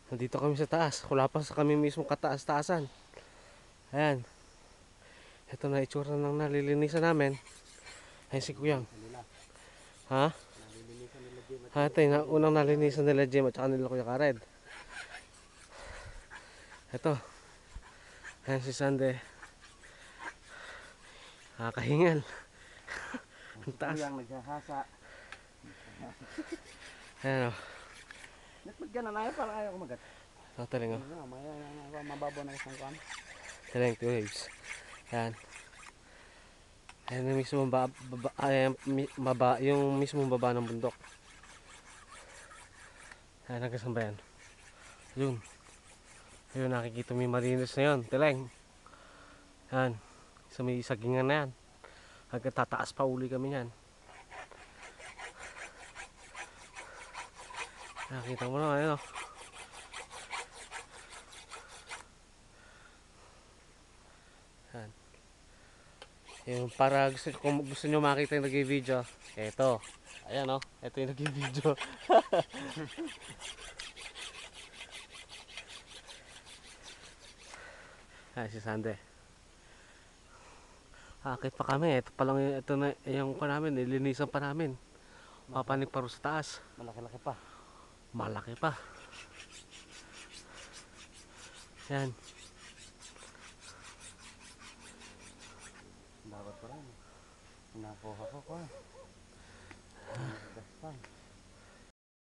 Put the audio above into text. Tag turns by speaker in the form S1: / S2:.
S1: Nandito kami sa taas. Wala pa sa kami mismo kataas-taasan. Ayan. Ito na itsura ng nalilinisan namin. Ayan si Kuyang. Ha? Ha, ito yung unang nalinisan nila Jim at saka nila Kuya Kared. Ito. Ayan si Sande. Nakakahingal. Ang taas.
S2: Kuyang naghahasa.
S1: Ayan o.
S2: Nagpagyan na na para ayaw kumagat.
S1: Taling o.
S2: Maya mababaw na isang kam.
S1: Taling 2 waves. Ayan. Ayan yung mismo yung mismong baba ng bundok. Ayan, hanggang saan ba yan? Yun. Ayun, nakikita mo yung marinas na yun. Taling. Ayan. Sa may sagingan na yan. Hanggang tataas pa uli kami yan. Nakita mo na, ayun o. Ayan. Yung para kung gusto nyo makita yung nag-video, eto. Ayan o, eto yung nag-video. Ayan si Sande. Akit pa kami, ito pa lang ito na yung pa namin, nilinisan pa namin. Papanik pa rin sa taas.
S2: Malaki-laki pa.
S1: Malaki pa. Ayan.
S2: Dapat pa rin. Nakuha ko. Gaspan.